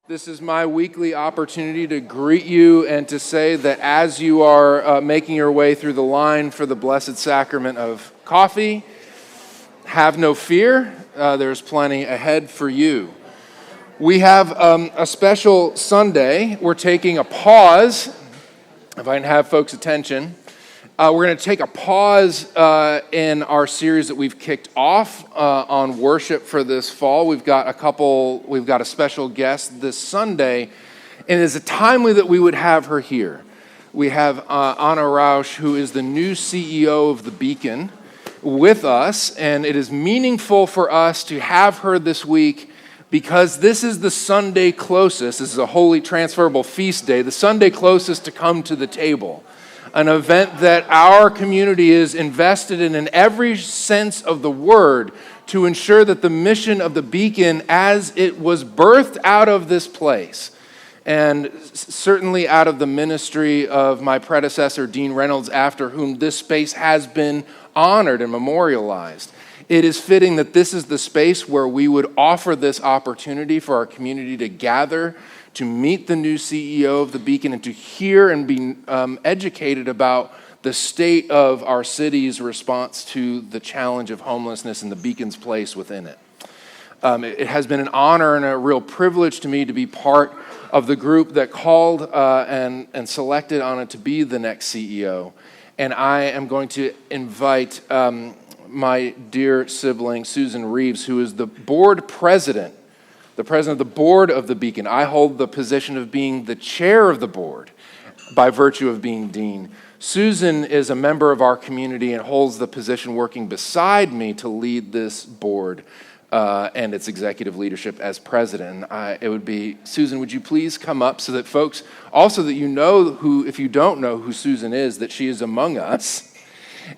This is my weekly opportunity to greet you and to say that as you are making your way through the line for the Blessed Sacrament of coffee, have no fear. There's plenty ahead for you. We have a special Sunday. We're taking a pause, if I can have folks' attention. We're going to take a pause in our series that we've kicked off on worship for this fall. We've got a special guest this Sunday, and it's timely that we would have her here. We have Ana Rausch, who is the new CEO of the Beacon, with us, and it is meaningful for us to have her this week because this is the Sunday closest. This is a holy transferable feast day, the Sunday closest to come to the table. An event that our community is invested in every sense of the word to ensure that the mission of the Beacon as it was birthed out of this place and certainly out of the ministry of my predecessor, Dean Reynolds, after whom this space has been honored and memorialized. It is fitting that this is the space where we would offer this opportunity for our community to gather, to meet the new CEO of the Beacon, and to hear and be educated about the state of our city's response to the challenge of homelessness and the Beacon's place within it. It has been an honor and a real privilege to me to be part of the group that called and selected Ana to be the next CEO. And I am going to invite my dear sibling, Susan Reeves, who is the board president, the president of the board of the Beacon. I hold the position of being the chair of the board by virtue of being dean. Susan is a member of our community and holds the position working beside me to lead this board and its executive leadership as president. It would be, Susan, would you please come up so that folks, also that you know who, if you don't know who Susan is, that she is among us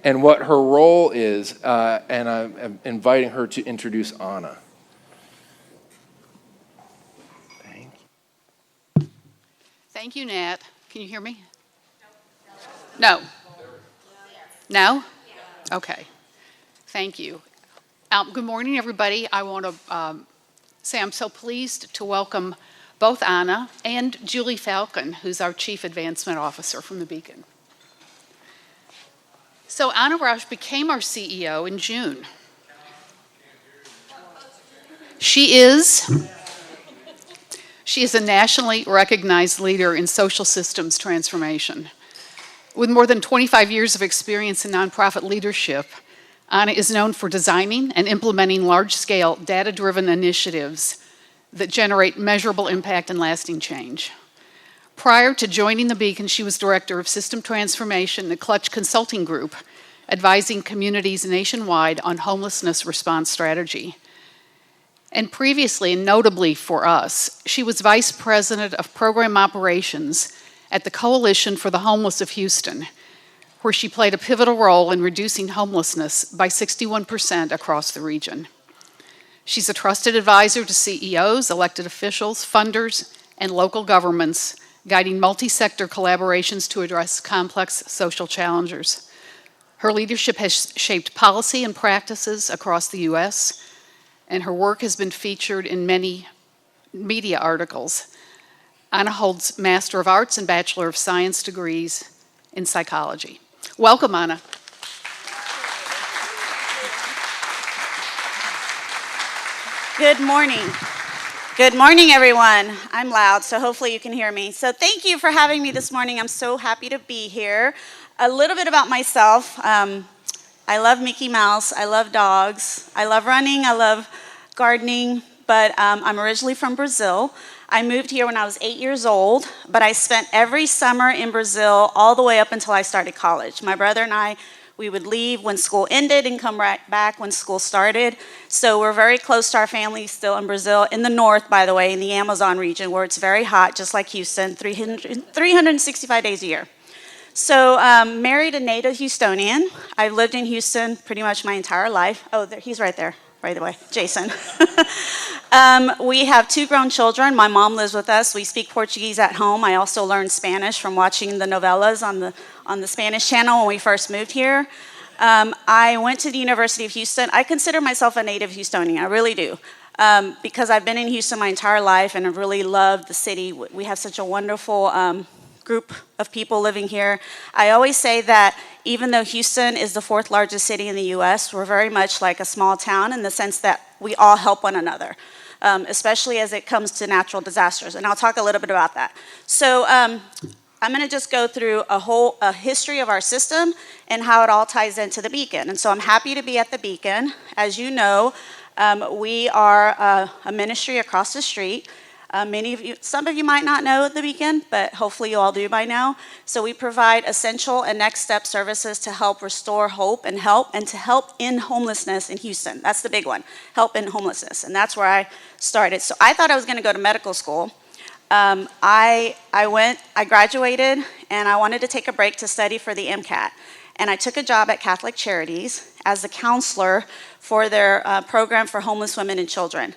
and what her role is, and I'm inviting her to introduce Ana. Thank you, Nat. Can you hear me? No. No? Okay. Thank you. Good morning, everybody. I want to say I'm so pleased to welcome both Ana and Julie Falcon, who's our Chief Advancement Officer from the Beacon. So Ana Rausch became our CEO in June. She is a nationally recognized leader in social systems transformation. With more than 25 years of experience in nonprofit leadership, Ana is known for designing and implementing large-scale, data-driven initiatives that generate measurable impact and lasting change. Prior to joining the Beacon, she was director of system transformation at Clutch Consulting Group, advising communities nationwide on homelessness response strategy. And previously, and notably for us, she was vice president of program operations at the Coalition for the Homeless of Houston, where she played a pivotal role in reducing homelessness by 61% across the region. She's a trusted advisor to CEOs, elected officials, funders, and local governments, guiding multi-sector collaborations to address complex social challenges. Her leadership has shaped policy and practices across the U.S., and her work has been featured in many media articles. Ana holds Master of Arts and Bachelor of Science degrees in psychology. Welcome, Ana. Good morning. Good morning, everyone. I'm loud, so hopefully you can hear me. So thank you for having me this morning. I'm so happy to be here. A little bit about myself. I love Mickey Mouse, I love dogs, I love running, I love gardening, but I'm originally from Brazil. I moved here when I was 8 years old, but I spent every summer in Brazil all the way up until I started college. My brother and I, we would leave when school ended and come right back when school started. So we're very close to our family still in Brazil, in the north, by the way, in the Amazon region, where it's very hot, just like Houston, 365 days a year. So married a native Houstonian. I've lived in Houston pretty much my entire life. Oh, he's right there, by the way, Jason. We have 2 grown children. My mom lives with us. We speak Portuguese at home. I also learned Spanish from watching the novellas on the Spanish channel when we first moved here. I went to the University of Houston. I consider myself a native Houstonian. I really do. because I've been in Houston my entire life and I've really loved the city. We have such a wonderful group of people living here. I always say that even though Houston is the 4th largest city in the US, we're very much like a small town in the sense that we all help one another, especially as it comes to natural disasters. And I'll talk a little bit about that. So I'm going to just go through a history of our system and how it all ties into the Beacon. And so I'm happy to be at the Beacon. As you know, we are a ministry across the street. Some of you might not know the Beacon, but hopefully you all do by now. So we provide essential and next step services to help restore hope and to help end homelessness in Houston. That's the big one, help end homelessness. And that's where I started. So I thought I was going to go to medical school. I graduated, and I wanted to take a break to study for the MCAT. And I took a job at Catholic Charities as a counselor for their program for homeless women and children.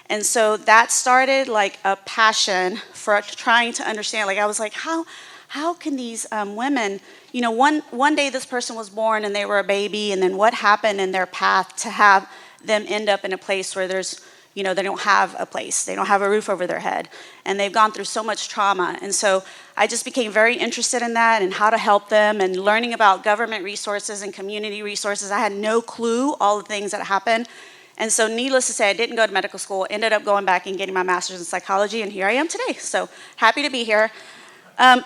And so that started like a passion for trying to understand. Like I was like, how can these women, one day this person was born and they were a baby, and then what happened in their path to have them end up in a place where there's, they don't have a place, they don't have a roof over their head, and they've gone through so much trauma. And so I just became very interested in that and how to help them and learning about government resources and community resources. I had no clue all the things that happened. And so needless to say, I didn't go to medical school, ended up going back and getting my master's in psychology, and here I am today. So happy to be here.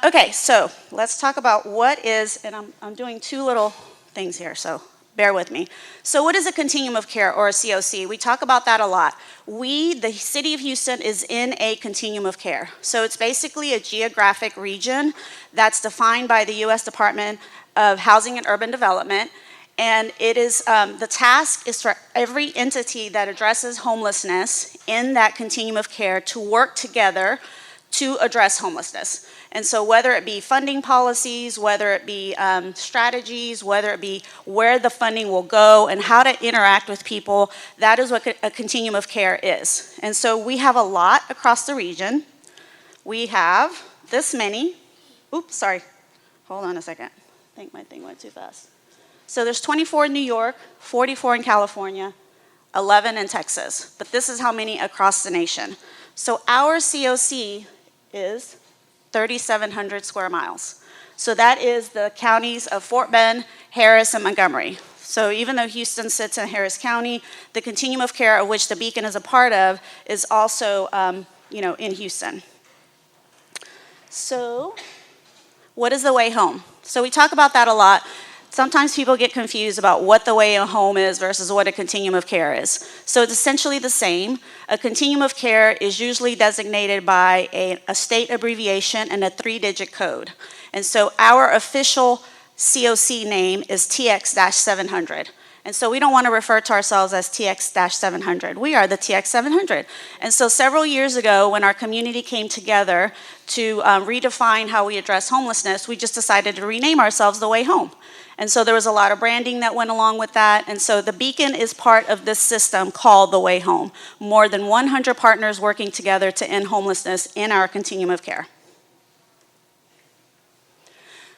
Okay, so let's talk about what is, and I'm doing 2 little things here, so bear with me. So what is a continuum of care, or a COC? We talk about that a lot. The city of Houston, is in a continuum of care. So it's basically a geographic region that's defined by the U.S. Department of Housing and Urban Development. And it is, the task is for every entity that addresses homelessness in that continuum of care to work together to address homelessness. And so whether it be funding policies, whether it be strategies, whether it be where the funding will go and how to interact with people, that is what a continuum of care is. And so we have a lot across the region. We have this many. Oops, sorry. Hold on a second. I think my thing went too fast. So there's 24 in New York, 44 in California, 11 in Texas. But this is how many across the nation. So our COC is 3,700 square miles. So that is the counties of Fort Bend, Harris, and Montgomery. So even though Houston sits in Harris County, the continuum of care of which the Beacon is a part of is also in Houston. So what is the way home? So we talk about that a lot. Sometimes people get confused about what the way home is versus what a continuum of care is. So it's essentially the same. A continuum of care is usually designated by a state abbreviation and a 3-digit code. And so our official COC name is TX-700. And so we don't want to refer to ourselves as TX-700. We are the TX-700. And so several years ago, when our community came together to redefine how we address homelessness, we just decided to rename ourselves The Way Home. And so there was a lot of branding that went along with that. And so the Beacon is part of this system called The Way Home. More than 100 partners working together to end homelessness in our continuum of care.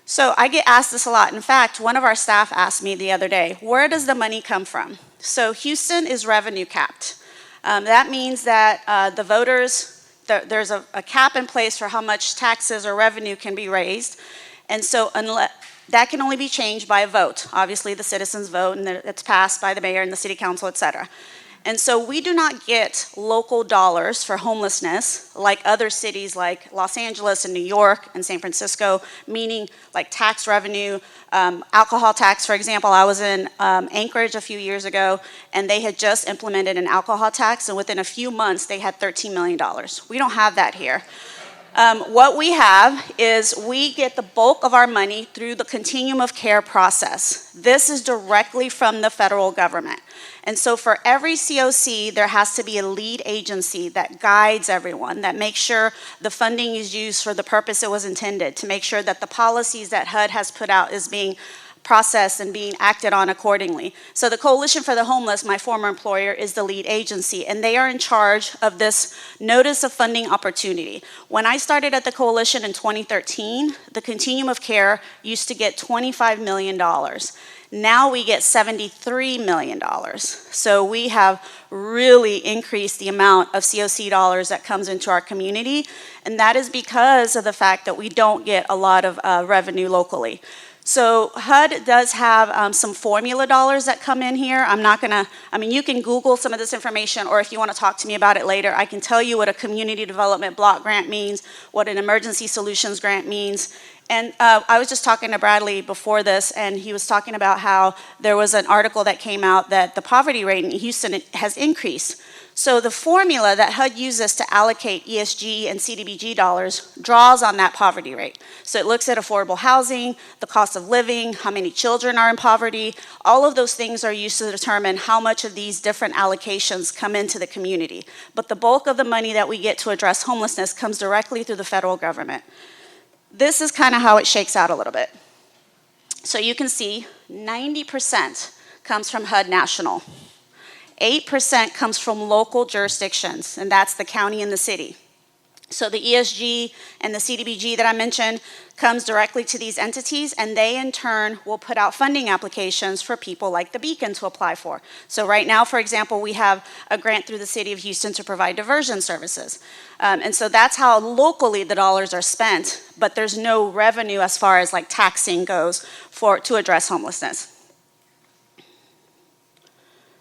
So I get asked this a lot. In fact, one of our staff asked me the other day, where does the money come from? So Houston is revenue capped. That means that the voters, there's a cap in place for how much taxes or revenue can be raised. And so that can only be changed by a vote. Obviously, the citizens vote, and it's passed by the mayor and the city council, et cetera. And so we do not get local dollars for homelessness like other cities like Los Angeles and New York and San Francisco, meaning like tax revenue, alcohol tax, for example. I was in Anchorage a few years ago, and they had just implemented an alcohol tax, and within a few months, they had $13 million. We don't have that here. What we have is we get the bulk of our money through the continuum of care process. This is directly from the federal government. And so for every COC, there has to be a lead agency that guides everyone, that makes sure the funding is used for the purpose it was intended, to make sure that the policies that HUD has put out is being processed and being acted on accordingly. So the Coalition for the Homeless, my former employer, is the lead agency, and they are in charge of this Notice of Funding Opportunity. When I started at the Coalition in 2013, the continuum of care used to get $25 million. Now we get $73 million. So we have really increased the amount of COC dollars that comes into our community, and that is because of the fact that we don't get a lot of revenue locally. So HUD does have some formula dollars that come in here. You can Google some of this information, or if you want to talk to me about it later, I can tell you what a community development block grant means, what an emergency solutions grant means. And I was just talking to Bradley before this, and he was talking about how there was an article that came out that the poverty rate in Houston has increased. So the formula that HUD uses to allocate ESG and CDBG dollars draws on that poverty rate. So it looks at affordable housing, the cost of living, how many children are in poverty. All of those things are used to determine how much of these different allocations come into the community. But the bulk of the money that we get to address homelessness comes directly through the federal government. This is kind of how it shakes out a little bit. So you can see 90% comes from HUD National. 8% comes from local jurisdictions, and that's the county and the city. So the ESG and the CDBG that I mentioned comes directly to these entities, and they in turn will put out funding applications for people like the Beacon to apply for. So right now, for example, we have a grant through the city of Houston to provide diversion services. And so that's how locally the dollars are spent, but there's no revenue as far as like taxing goes to address homelessness.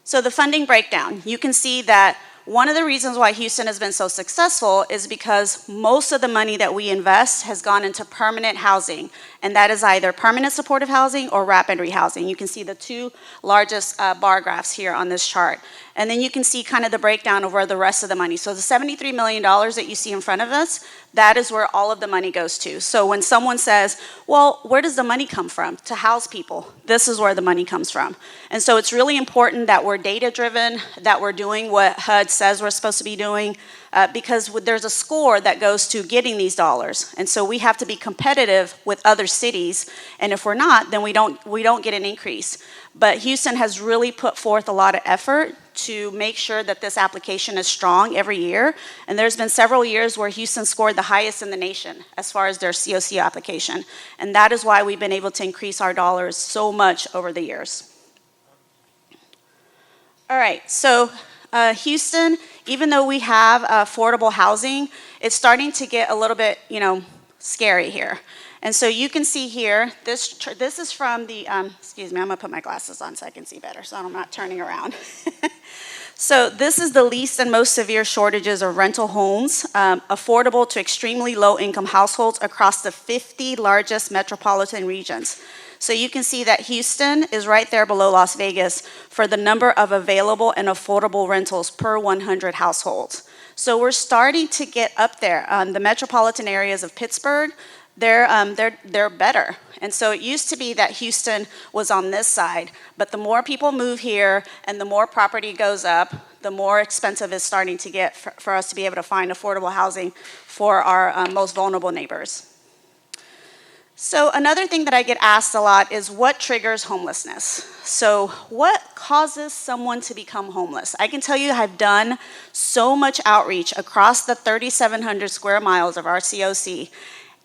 So the funding breakdown, you can see that one of the reasons why Houston has been so successful is because most of the money that we invest has gone into permanent housing, and that is either permanent supportive housing or rapid rehousing. You can see the two largest bar graphs here on this chart. And then you can see kind of the breakdown of where the rest of the money. So the $73 million that you see in front of us, that is where all of the money goes to. So when someone says, well, where does the money come from to house people? This is where the money comes from. And so it's really important that we're data-driven, that we're doing what HUD says we're supposed to be doing, because there's a score that goes to getting these dollars. And so we have to be competitive with other cities, and if we're not, then we don't get an increase. But Houston has really put forth a lot of effort to make sure that this application is strong every year. And there's been several years where Houston scored the highest in the nation as far as their COC application. And that is why we've been able to increase our dollars so much over the years. All right, so Houston, even though we have affordable housing, it's starting to get a little bit, scary here. And so you can see here, this is from the, excuse me, I'm gonna put my glasses on so I can see better, so I'm not turning around. So this is the least and most severe shortages of rental homes, affordable to extremely low-income households across the 50 largest metropolitan regions. So you can see that Houston is right there below Las Vegas for the number of available and affordable rentals per 100 households. So we're starting to get up there. The metropolitan areas of Pittsburgh, they're better. And so it used to be that Houston was on this side, but the more people move here and the more property goes up, the more expensive it's starting to get for us to be able to find affordable housing for our most vulnerable neighbors. So another thing that I get asked a lot is what triggers homelessness? So what causes someone to become homeless? I can tell you I've done so much outreach across the 3,700 square miles of our COC,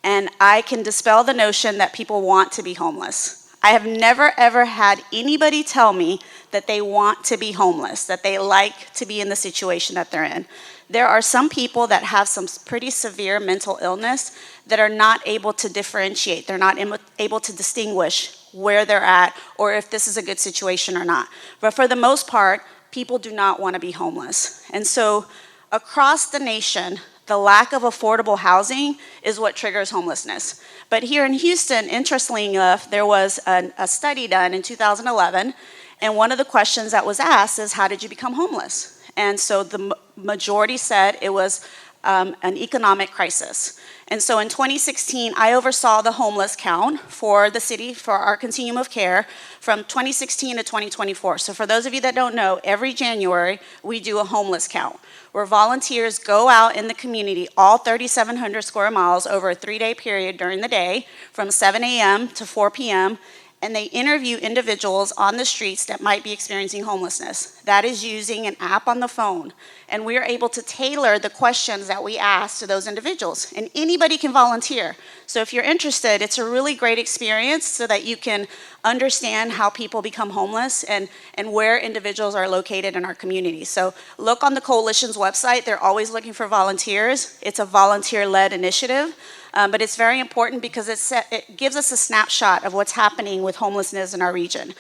and I can dispel the notion that people want to be homeless. I have never ever had anybody tell me that they want to be homeless, that they like to be in the situation that they're in. There are some people that have some pretty severe mental illness that are not able to differentiate. They're not able to distinguish where they're at or if this is a good situation or not. But for the most part, people do not want to be homeless. And so across the nation, the lack of affordable housing is what triggers homelessness. But here in Houston, interestingly enough, there was a study done in 2011, and one of the questions that was asked is, how did you become homeless? And so the majority said it was an economic crisis. And so in 2016, I oversaw the homeless count for the city, for our continuum of care, from 2016 to 2024. So for those of you that don't know, every January, we do a homeless count, where volunteers go out in the community, all 3,700 square miles over a 3-day period during the day, from 7 a.m. to 4 p.m., and they interview individuals on the streets that might be experiencing homelessness. That is using an app on the phone. And we're able to tailor the questions that we ask to those individuals. And anybody can volunteer. So if you're interested, it's a really great experience so that you can understand how people become homeless and where individuals are located in our community. So look on the coalition's website. They're always looking for volunteers. It's a volunteer-led initiative. But it's very important because it gives us a snapshot of what's happening with homelessness in our region.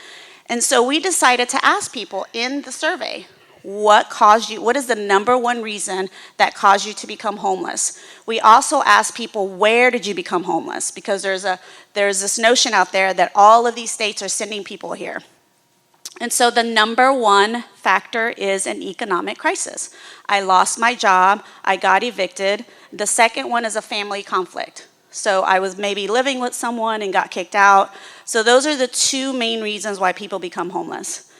And so we decided to ask people in the survey, what is the number one reason that caused you to become homeless? We also asked people, where did you become homeless? Because there's this notion out there that all of these states are sending people here. And so the number one factor is an economic crisis. I lost my job, I got evicted. The second one is a family conflict. So I was maybe living with someone and got kicked out. So those are the two main reasons why people become homeless.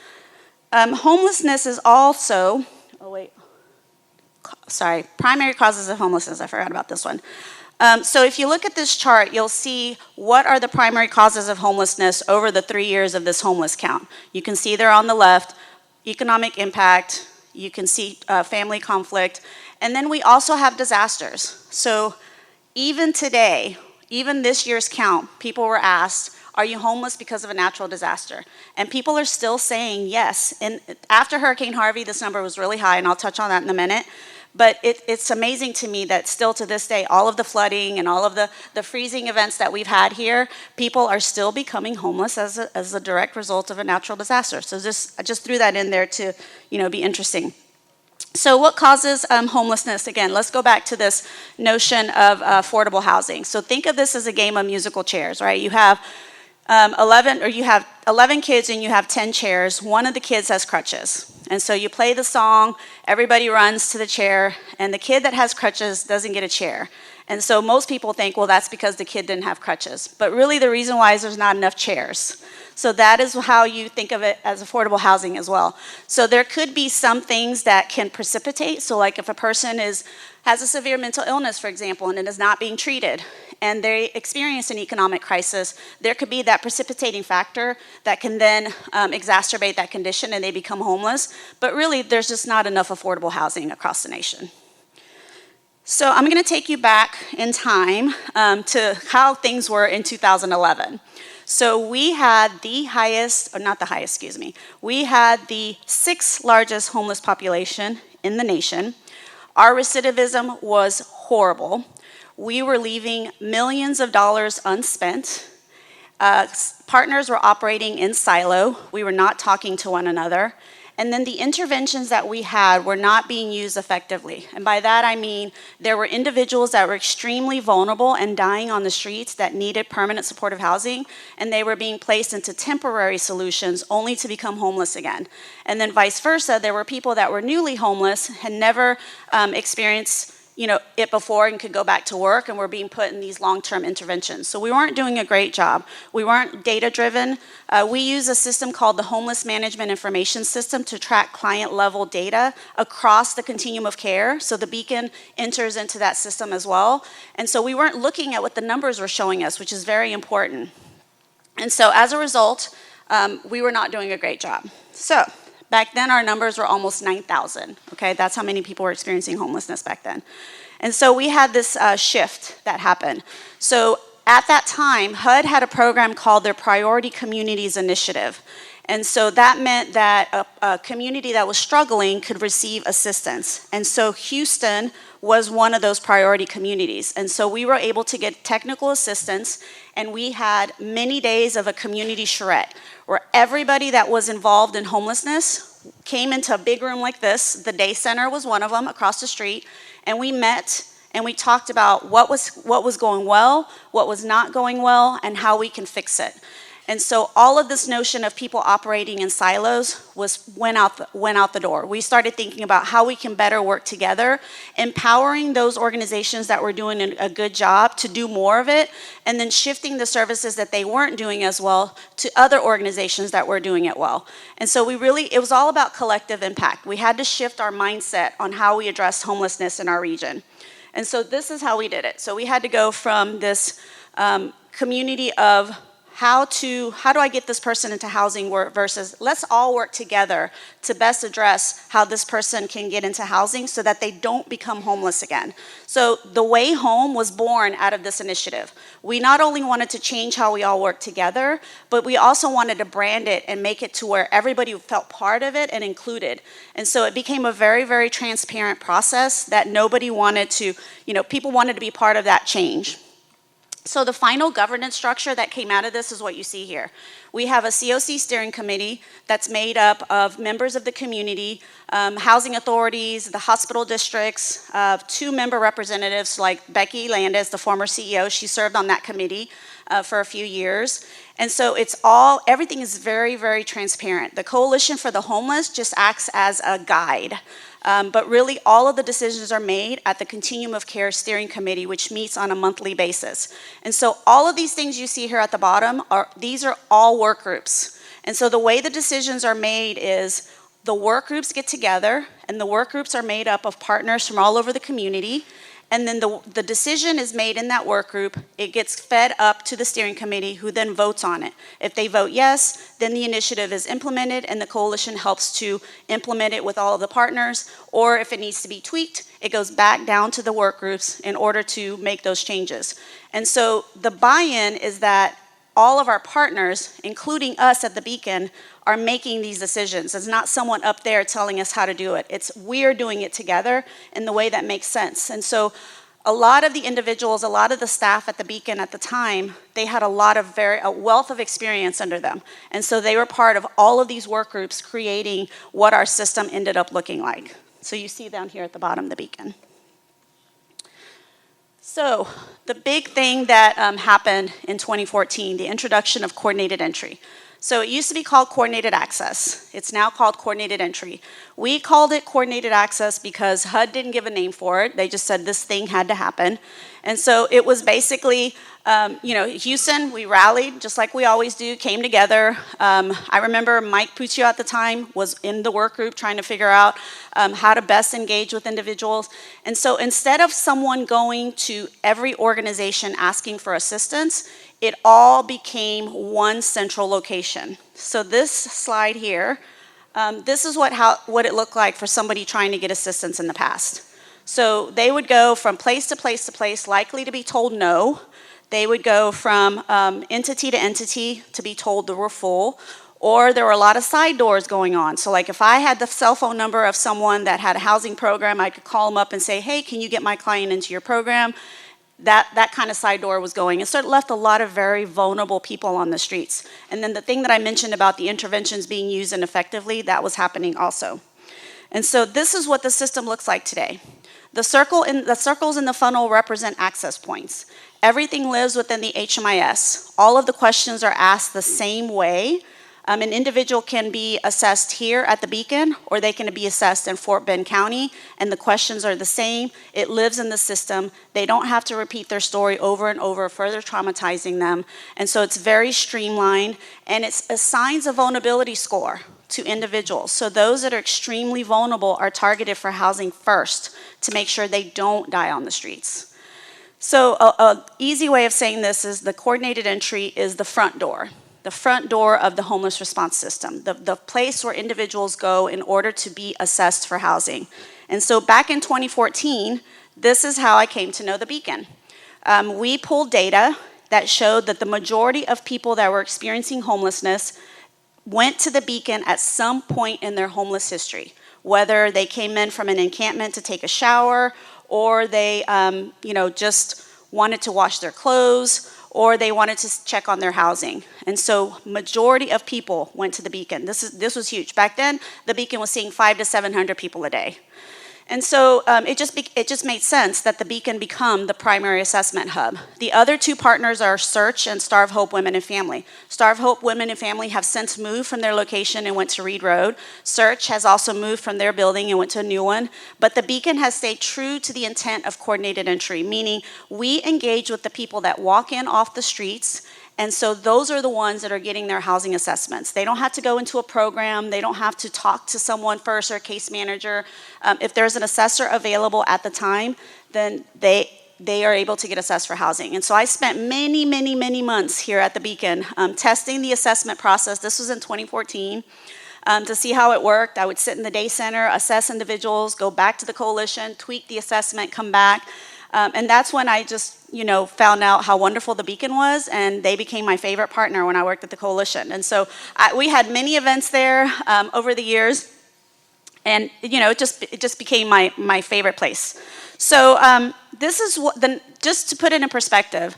Homelessness is also, primary causes of homelessness. I forgot about this one. So if you look at this chart, you'll see what are the primary causes of homelessness over the 3 years of this homeless count. You can see there on the left, economic impact, you can see family conflict, and then we also have disasters. So even today, even this year's count, people were asked, are you homeless because of a natural disaster? And people are still saying yes. And after Hurricane Harvey, this number was really high, and I'll touch on that in a minute. But it's amazing to me that still to this day, all of the flooding and all of the freezing events that we've had here, people are still becoming homeless as a direct result of a natural disaster. So I just threw that in there to be interesting. So what causes homelessness? Again, let's go back to this notion of affordable housing. So think of this as a game of musical chairs, right? You have 11 kids and you have 10 chairs. One of the kids has crutches. And so you play the song, everybody runs to the chair, and the kid that has crutches doesn't get a chair. And so most people think, well, that's because the kid didn't have crutches. But really the reason why is there's not enough chairs. So that is how you think of it as affordable housing as well. So there could be some things that can precipitate. So like if a person has a severe mental illness, for example, and it is not being treated, and they experience an economic crisis, there could be that precipitating factor that can then exacerbate that condition and they become homeless. But really, there's just not enough affordable housing across the nation. So I'm going to take you back in time to how things were in 2011. So we had we had the 6th largest homeless population in the nation. Our recidivism was horrible. We were leaving millions of dollars unspent. Partners were operating in silo. We were not talking to one another. And then the interventions that we had were not being used effectively. And by that I mean there were individuals that were extremely vulnerable and dying on the streets that needed permanent supportive housing, and they were being placed into temporary solutions only to become homeless again. And then vice versa, there were people that were newly homeless, had never experienced it before and could go back to work, and were being put in these long-term interventions. So we weren't doing a great job. We weren't data-driven. We use a system called the Homeless Management Information System to track client-level data across the continuum of care. So the Beacon enters into that system as well. And so we weren't looking at what the numbers were showing us, which is very important. And so as a result, we were not doing a great job. So back then, our numbers were almost 9,000, okay? That's how many people were experiencing homelessness back then. And so we had this shift that happened. So at that time, HUD had a program called their Priority Communities Initiative. And so that meant that a community that was struggling could receive assistance. And so Houston was one of those priority communities. And so we were able to get technical assistance, and we had many days of a community charrette, where everybody that was involved in homelessness came into a big room like this. The day center was one of them across the street, and we met and we talked about what was going well, what was not going well, and how we can fix it. And so all of this notion of people operating in silos went out the door. We started thinking about how we can better work together, empowering those organizations that were doing a good job to do more of it, and then shifting the services that they weren't doing as well to other organizations that were doing it well. And so it was all about collective impact. We had to shift our mindset on how we address homelessness in our region. And so this is how we did it. So we had to go from this community of how do I get this person into housing versus let's all work together to best address how this person can get into housing so that they don't become homeless again. So the Way Home was born out of this initiative. We not only wanted to change how we all work together, but we also wanted to brand it and make it to where everybody felt part of it and included. And so it became a very, very transparent process that nobody wanted to, people wanted to be part of that change. So the final governance structure that came out of this is what you see here. We have a COC steering committee that's made up of members of the community, housing authorities, the hospital districts, 2 member representatives like Becky Landis, the former CEO. She served on that committee for a few years. And so everything is very, very transparent. The Coalition for the Homeless just acts as a guide. But really, all of the decisions are made at the Continuum of Care Steering Committee, which meets on a monthly basis. And so all of these things you see here at the bottom, these are all work groups. And so the way the decisions are made is the work groups get together, and the work groups are made up of partners from all over the community. And then the decision is made in that work group. It gets fed up to the steering committee, who then votes on it. If they vote yes, then the initiative is implemented, and the coalition helps to implement it with all of the partners. Or if it needs to be tweaked, it goes back down to the work groups in order to make those changes. And so the buy-in is that all of our partners, including us at the Beacon, are making these decisions. It's not someone up there telling us how to do it. It's we're doing it together in the way that makes sense. And so a lot of the individuals, a lot of the staff at the Beacon at the time, they had a wealth of experience under them. And so they were part of all of these work groups creating what our system ended up looking like. So you see down here at the bottom, the Beacon. So the big thing that happened in 2014, the introduction of coordinated entry. So it used to be called coordinated access. It's now called coordinated entry. We called it coordinated access because HUD didn't give a name for it. They just said this thing had to happen. And so it was basically, Houston, we rallied just like we always do, came together. I remember Mike Puccio at the time was in the work group trying to figure out how to best engage with individuals. And so instead of someone going to every organization asking for assistance, it all became one central location. So this slide here, this is what it looked like for somebody trying to get assistance in the past. So they would go from place to place to place, likely to be told no. They would go from entity to entity to be told they were full, or there were a lot of side doors going on. So like if I had the cell phone number of someone that had a housing program, I could call them up and say, hey, can you get my client into your program? That kind of side door was going. And so it left a lot of very vulnerable people on the streets. And then the thing that I mentioned about the interventions being used ineffectively, that was happening also. And so this is what the system looks like today. The circles in the funnel represent access points. Everything lives within the HMIS. All of the questions are asked the same way. An individual can be assessed here at the Beacon, or they can be assessed in Fort Bend County, and the questions are the same. It lives in the system. They don't have to repeat their story over and over, further traumatizing them. And so it's very streamlined, and it assigns a vulnerability score to individuals. So those that are extremely vulnerable are targeted for housing first to make sure they don't die on the streets. So an easy way of saying this is the coordinated entry is the front door of the homeless response system, the place where individuals go in order to be assessed for housing. And so back in 2014, this is how I came to know the Beacon. We pulled data that showed that the majority of people that were experiencing homelessness went to the Beacon at some point in their homeless history, whether they came in from an encampment to take a shower, or they just wanted to wash their clothes, or they wanted to check on their housing. And so majority of people went to the Beacon. This was huge. Back then, the Beacon was seeing 500 to 700 people a day. And so it just made sense that the Beacon become the primary assessment hub. The other two partners are Search and Starve Hope Women and Family. Starve Hope Women and Family have since moved from their location and went to Reed Road. Search has also moved from their building and went to a new one. But the Beacon has stayed true to the intent of coordinated entry, meaning we engage with the people that walk in off the streets. And so those are the ones that are getting their housing assessments. They don't have to go into a program. They don't have to talk to someone first or a case manager. If there's an assessor available at the time, then they are able to get assessed for housing. And so I spent many, many, many months here at the Beacon testing the assessment process. This was in 2014. To see how it worked. I would sit in the day center, assess individuals, go back to the coalition, tweak the assessment, come back. And that's when I just, found out how wonderful the Beacon was, and they became my favorite partner when I worked at the coalition. And so we had many events there over the years, and it just became my favorite place. So this is just to put it in perspective,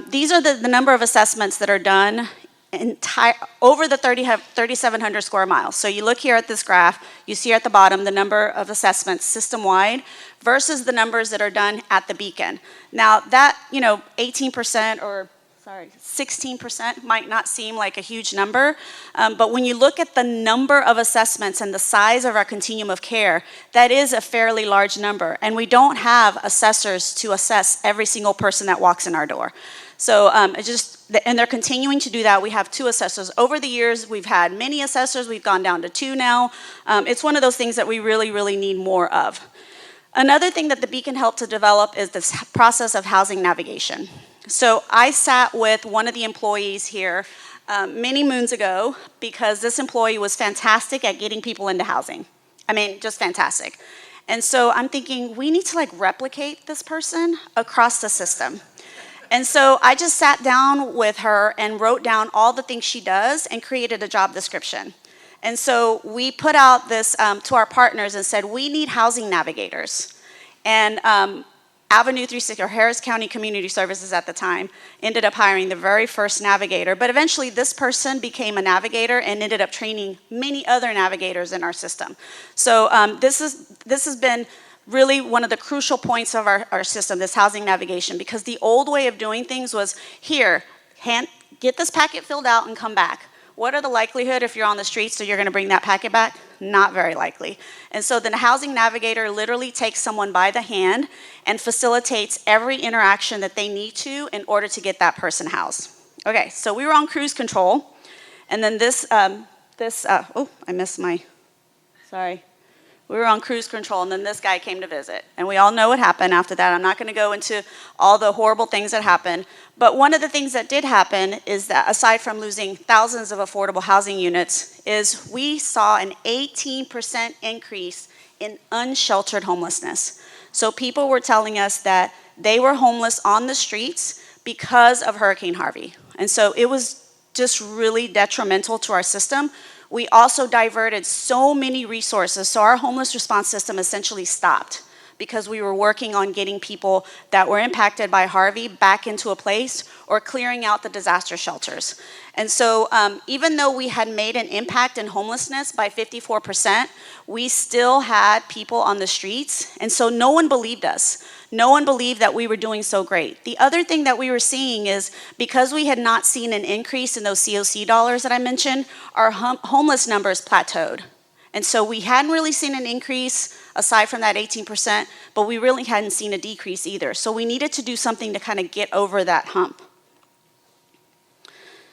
these are the number of assessments that are done over the 3,700 square miles. So you look here at this graph, you see at the bottom the number of assessments system-wide versus the numbers that are done at the Beacon. Now that, 18% or 16% might not seem like a huge number, but when you look at the number of assessments and the size of our continuum of care, that is a fairly large number. And we don't have assessors to assess every single person that walks in our door. So and they're continuing to do that. We have 2 assessors. Over the years, we've had many assessors. We've gone down to 2 now. It's one of those things that we really, really need more of. Another thing that the Beacon helped to develop is this process of housing navigation. So I sat with one of the employees here many moons ago because this employee was fantastic at getting people into housing. I mean, just fantastic. And so I'm thinking, we need to replicate this person across the system. And so I just sat down with her and wrote down all the things she does and created a job description. And so we put out this to our partners and said, we need housing navigators. And Avenue 360, or Harris County Community Services at the time, ended up hiring the very first navigator. But eventually this person became a navigator and ended up training many other navigators in our system. So this has been really one of the crucial points of our system, this housing navigation, because the old way of doing things was, here, get this packet filled out and come back. What are the likelihood if you're on the streets that you're going to bring that packet back? Not very likely. And so the housing navigator literally takes someone by the hand and facilitates every interaction that they need to in order to get that person housed. Okay, so we were on cruise control, and then we were on cruise control, and then this guy came to visit. And we all know what happened after that. I'm not going to go into all the horrible things that happened. But one of the things that did happen is that, aside from losing thousands of affordable housing units, is we saw an 18% increase in unsheltered homelessness. So people were telling us that they were homeless on the streets because of Hurricane Harvey. And so it was just really detrimental to our system. We also diverted so many resources. So our homeless response system essentially stopped because we were working on getting people that were impacted by Harvey back into a place or clearing out the disaster shelters. And so even though we had made an impact in homelessness by 54%, we still had people on the streets. And so no one believed us. No one believed that we were doing so great. The other thing that we were seeing is, because we had not seen an increase in those COC dollars that I mentioned, our homeless numbers plateaued. And so we hadn't really seen an increase aside from that 18%, but we really hadn't seen a decrease either. So we needed to do something to kind of get over that hump.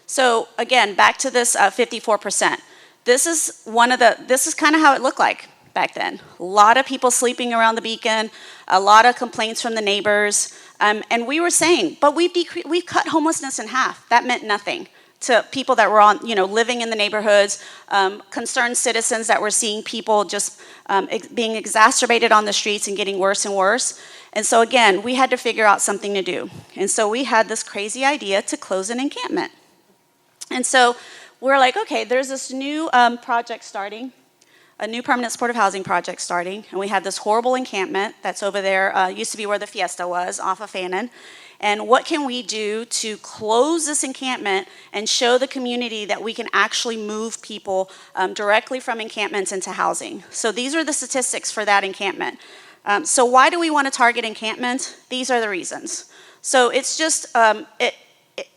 So again, back to this 54%. This is kind of how it looked like back then. A lot of people sleeping around the Beacon, a lot of complaints from the neighbors, and we were saying, but we've cut homelessness in half. That meant nothing to people that were living in the neighborhoods, concerned citizens that were seeing people just being exacerbated on the streets and getting worse and worse. And so again, we had to figure out something to do. And so we had this crazy idea to close an encampment. And so we're like, okay, there's this new project starting, a new permanent supportive housing project starting, and we have this horrible encampment that's over there, used to be where the Fiesta was, off of Fannin. And what can we do to close this encampment and show the community that we can actually move people directly from encampments into housing? So these are the statistics for that encampment. So why do we want to target encampments? These are the reasons. So it's just,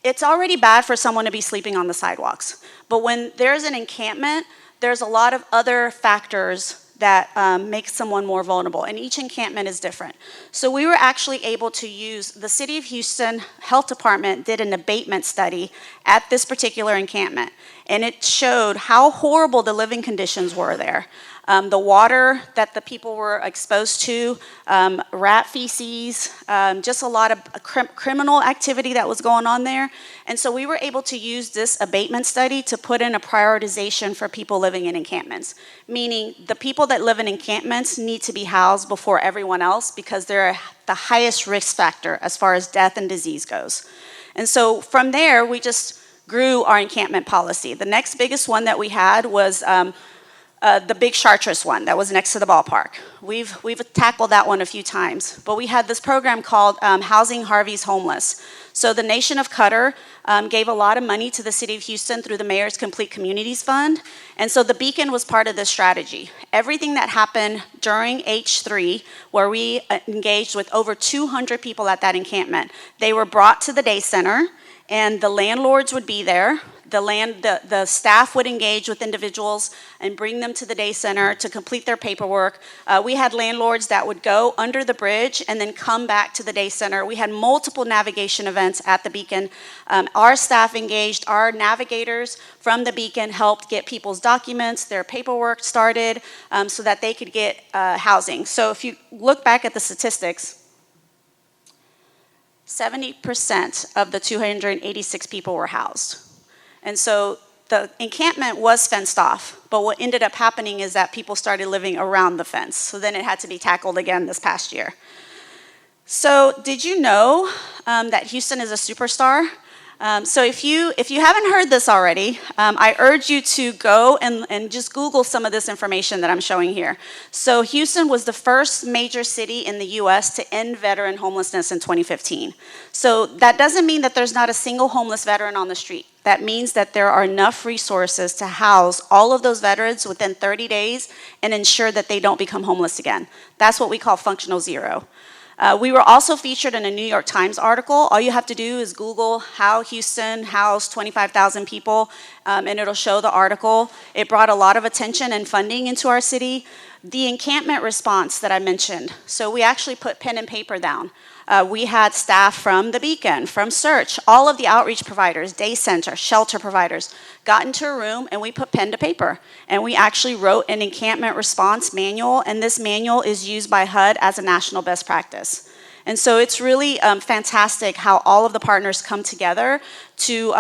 it's already bad for someone to be sleeping on the sidewalks. But when there's an encampment, there's a lot of other factors that make someone more vulnerable, and each encampment is different. So we were actually able to use, the City of Houston Health Department did an abatement study at this particular encampment. and it showed how horrible the living conditions were there. The water that the people were exposed to, rat feces, just a lot of criminal activity that was going on there. And so we were able to use this abatement study to put in a prioritization for people living in encampments, meaning the people that live in encampments need to be housed before everyone else because they're the highest risk factor as far as death and disease goes. And so from there, we just grew our encampment policy. The next biggest one that we had was the big Chartres one that was next to the ballpark. We've tackled that one a few times, but we had this program called Housing Harvey's Homeless. So the Nation of Qatar gave a lot of money to the city of Houston through the Mayor's Complete Communities Fund, and so the Beacon was part of this strategy. Everything that happened during H3, where we engaged with over 200 people at that encampment, they were brought to the day center, and the landlords would be there. The staff would engage with individuals and bring them to the day center to complete their paperwork. We had landlords that would go under the bridge and then come back to the day center. We had multiple navigation events at the Beacon. Our staff engaged, our navigators from the Beacon helped get people's documents, their paperwork started so that they could get housing. So if you look back at the statistics, 70% of the 286 people were housed. And so the encampment was fenced off, but what ended up happening is that people started living around the fence. So then it had to be tackled again this past year. So did you know that Houston is a superstar? So if you haven't heard this already, I urge you to go and just Google some of this information that I'm showing here. So Houston was the first major city in the US to end veteran homelessness in 2015. So that doesn't mean that there's not a single homeless veteran on the street. That means that there are enough resources to house all of those veterans within 30 days and ensure that they don't become homeless again. That's what we call functional zero. We were also featured in a New York Times article. All you have to do is Google how Houston housed 25,000 people, and it'll show the article. It brought a lot of attention and funding into our city. The encampment response that I mentioned, so we actually put pen and paper down. We had staff from the Beacon, from Search, all of the outreach providers, day center, shelter providers, got into a room and we put pen to paper. And we actually wrote an encampment response manual, and this manual is used by HUD as a national best practice. And so it's really fantastic how all of the partners come together to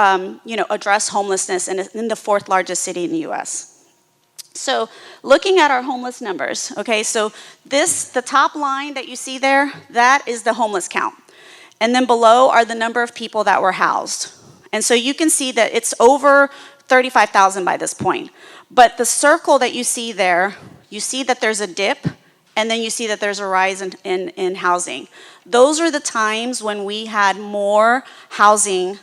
address homelessness in the fourth largest city in the US. So looking at our homeless numbers, okay, so the top line that you see there, that is the homeless count. And then below are the number of people that were housed. And so you can see that it's over 35,000 by this point. But the circle that you see there, you see that there's a dip, and then you see that there's a rise in housing. Those are the times when we had more housing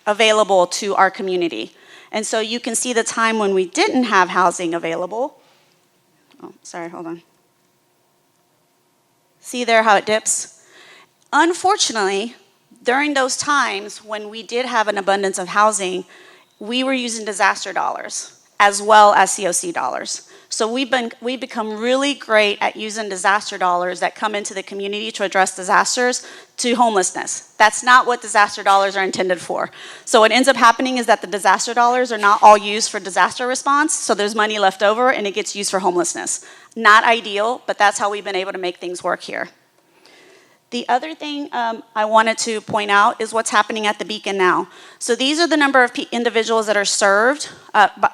available to our community. And so you can see the time when we didn't have housing available. Oh, sorry, hold on. See there how it dips? Unfortunately, during those times when we did have an abundance of housing, we were using disaster dollars as well as COC dollars. So we've become really great at using disaster dollars that come into the community to address disasters to homelessness. That's not what disaster dollars are intended for. So what ends up happening is that the disaster dollars are not all used for disaster response, so there's money left over and it gets used for homelessness. Not ideal, but that's how we've been able to make things work here. The other thing I wanted to point out is what's happening at the Beacon now. So these are the number of individuals that are served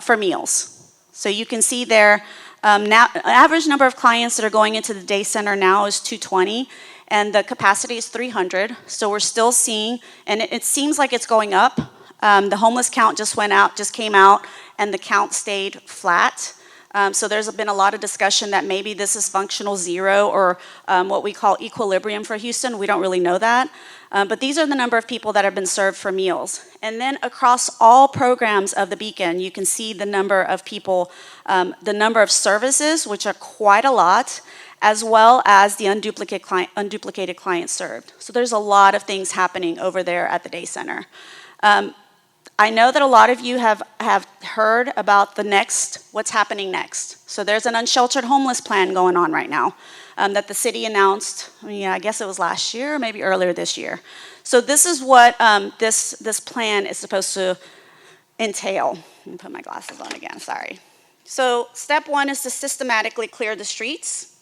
for meals. So you can see there, now average number of clients that are going into the day center now is 220, and the capacity is 300. So we're still seeing, and it seems like it's going up. The homeless count just came out, and the count stayed flat. So there's been a lot of discussion that maybe this is functional zero or what we call equilibrium for Houston. We don't really know that. But these are the number of people that have been served for meals. And then across all programs of the Beacon, you can see the number of people, the number of services, which are quite a lot, as well as the unduplicated clients served. So there's a lot of things happening over there at the day center. I know that a lot of you have heard about what's happening next. So there's an unsheltered homeless plan going on right now that the city announced, I guess it was last year, maybe earlier this year. So this is what this plan is supposed to entail. Let me put my glasses on again, sorry. So step 1 is to systematically clear the streets.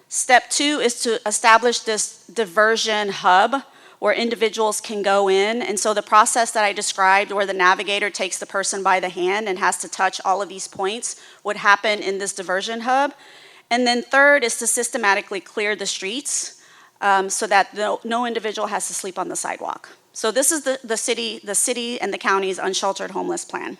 Step 2 is to establish this diversion hub where individuals can go in. And so the process that I described, where the navigator takes the person by the hand and has to touch all of these points, would happen in this diversion hub. And then third is to systematically clear the streets so that no individual has to sleep on the sidewalk. So this is the city and the county's unsheltered homeless plan.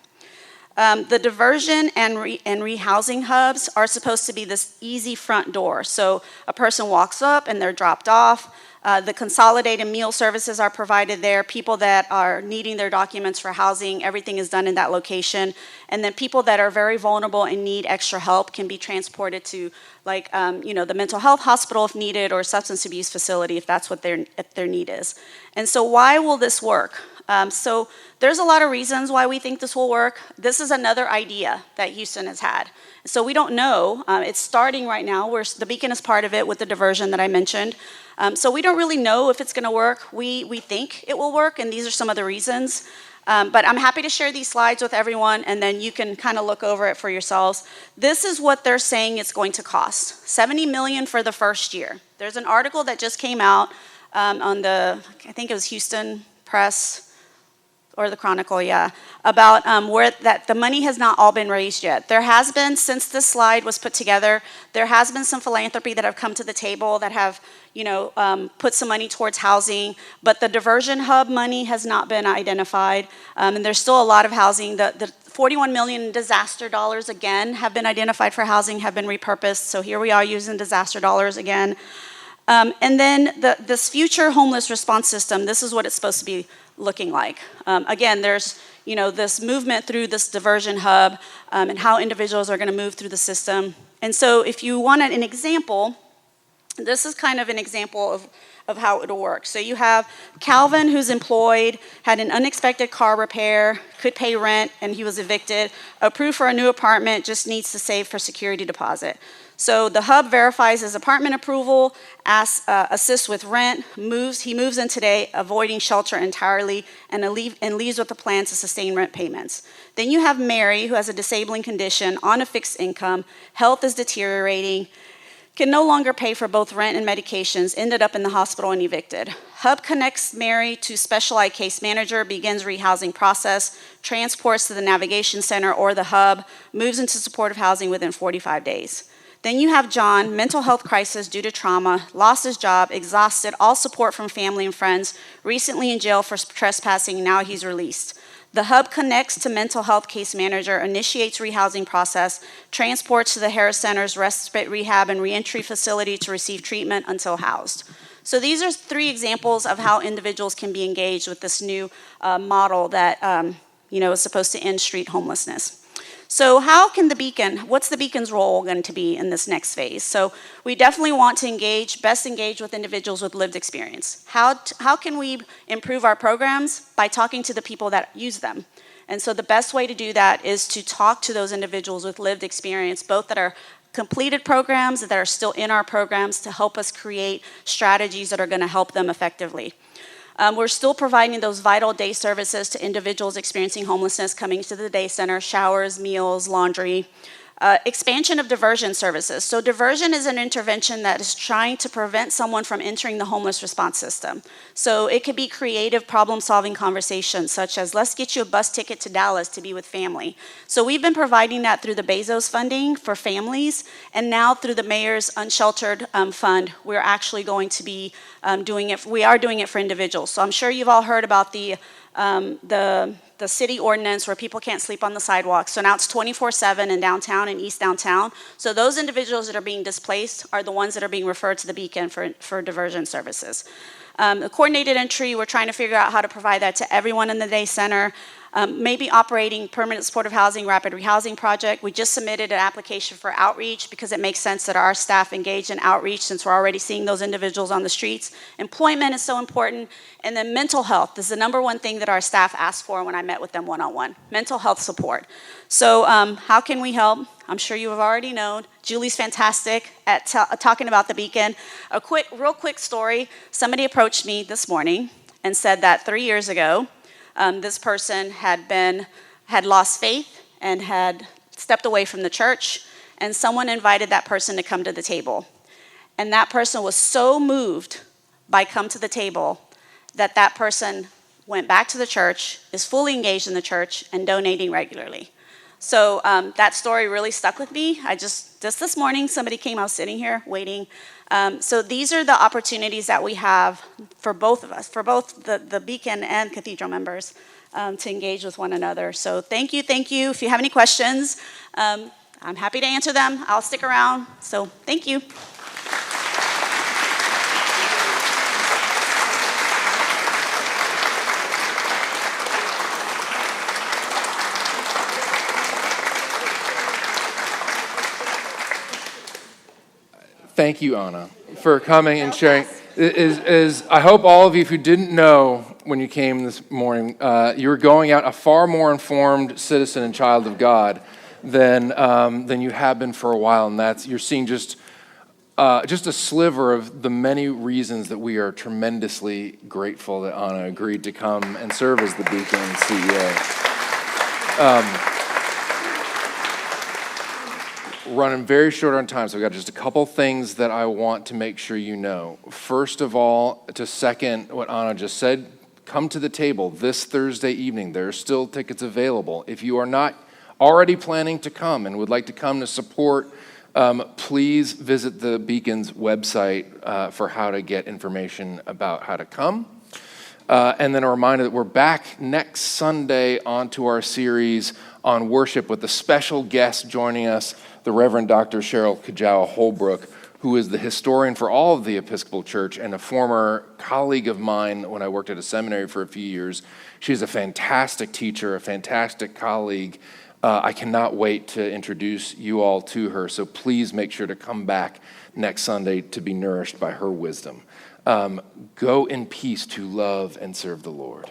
The diversion and rehousing hubs are supposed to be this easy front door. So a person walks up and they're dropped off. The consolidated meal services are provided there. People that are needing their documents for housing, everything is done in that location. And then people that are very vulnerable and need extra help can be transported to, like, the mental health hospital if needed, or substance abuse facility if that's what their need is. And so why will this work? So there's a lot of reasons why we think this will work. This is another idea that Houston has had. So we don't know. It's starting right now. The Beacon is part of it with the diversion that I mentioned. So we don't really know if it's going to work. We think it will work, and these are some of the reasons. But I'm happy to share these slides with everyone, and then you can kind of look over it for yourselves. This is what they're saying it's going to cost: $70 million for the first year. There's an article that just came out on I think it was Houston Press, or the Chronicle, yeah, about where that the money has not all been raised yet. There has been, since this slide was put together, there has been some philanthropy that have come to the table that have, put some money towards housing, but the diversion hub money has not been identified, and there's still a lot of housing. The $41 million disaster dollars, again, have been identified for housing, have been repurposed, so here we are using disaster dollars again. And then this future homeless response system, this is what it's supposed to be looking like. Again, there's this movement through this diversion hub and how individuals are going to move through the system. And so if you wanted an example, this is kind of an example of how it'll work. So you have Calvin, who's employed, had an unexpected car repair, could pay rent, and he was evicted. Approved for a new apartment, just needs to save for security deposit. So the hub verifies his apartment approval, assists with rent, he moves in today, avoiding shelter entirely, and leaves with a plan to sustain rent payments. Then you have Mary, who has a disabling condition, on a fixed income, health is deteriorating, can no longer pay for both rent and medications, ended up in the hospital and evicted. Hub connects Mary to specialized case manager, begins rehousing process, transports to the navigation center or the hub, moves into supportive housing within 45 days. Then you have John, mental health crisis due to trauma, lost his job, exhausted, all support from family and friends, recently in jail for trespassing, now he's released. The hub connects to mental health case manager, initiates rehousing process, transports to the Harris Center's respite rehab and reentry facility to receive treatment until housed. So these are 3 examples of how individuals can be engaged with this new model that is supposed to end street homelessness. So how can what's the Beacon's role going to be in this next phase? So we definitely want to best engage with individuals with lived experience. How can we improve our programs? By talking to the people that use them. And so the best way to do that is to talk to those individuals with lived experience, both that are completed programs, that are still in our programs, to help us create strategies that are going to help them effectively. We're still providing those vital day services to individuals experiencing homelessness coming to the day center: showers, meals, laundry. Expansion of diversion services. So diversion is an intervention that is trying to prevent someone from entering the homeless response system. So it could be creative problem-solving conversations, such as, let's get you a bus ticket to Dallas to be with family. So we've been providing that through the Bezos funding for families, and now through the mayor's unsheltered fund, we're actually going to be doing it for individuals. So I'm sure you've all heard about the city ordinance where people can't sleep on the sidewalk. So now it's 24/7 in downtown and East Downtown. So those individuals that are being displaced are the ones that are being referred to the Beacon for diversion services. The coordinated entry, we're trying to figure out how to provide that to everyone in the day center. Maybe operating permanent supportive housing, rapid rehousing project. We just submitted an application for outreach because it makes sense that our staff engage in outreach since we're already seeing those individuals on the streets. Employment is so important. And then mental health. This is the number one thing that our staff asked for when I met with them one-on-one. Mental health support. So how can we help? I'm sure you have already known. Julie's fantastic at talking about the Beacon. Real quick story. Somebody approached me this morning and said that 3 years ago, this person had had lost faith and had stepped away from the church, and someone invited that person to come to the table. And that person was so moved by come to the table that that person went back to the church, is fully engaged in the church, and donating regularly. So that story really stuck with me. Just this morning, somebody came, I was sitting here waiting. So these are the opportunities that we have for both of us, for both the Beacon and Cathedral members, to engage with one another. So thank you, thank you. If you have any questions, I'm happy to answer them. I'll stick around. So thank you. Thank you, Ana, for coming and sharing. I hope all of you who didn't know when you came this morning, you're going out a far more informed citizen and child of God than you have been for a while, and you're seeing just a sliver of the many reasons that we are tremendously grateful that Ana agreed to come and serve as the Beacon CEO. Running very short on time, so I've got just a couple things that I want to make sure you know. First of all, to second what Ana just said, come to the table this Thursday evening. There are still tickets available. If you are not already planning to come and would like to come to support, please visit the Beacon's website for how to get information about how to come. And then a reminder that we're back next Sunday onto our series on worship with a special guest joining us, the Reverend Dr. Cheryl Kajawa Holbrook, who is the historian for all of the Episcopal Church and a former colleague of mine when I worked at a seminary for a few years. She's a fantastic teacher, a fantastic colleague. I cannot wait to introduce you all to her, so please make sure to come back next Sunday to be nourished by her wisdom. Go in peace to love and serve the Lord.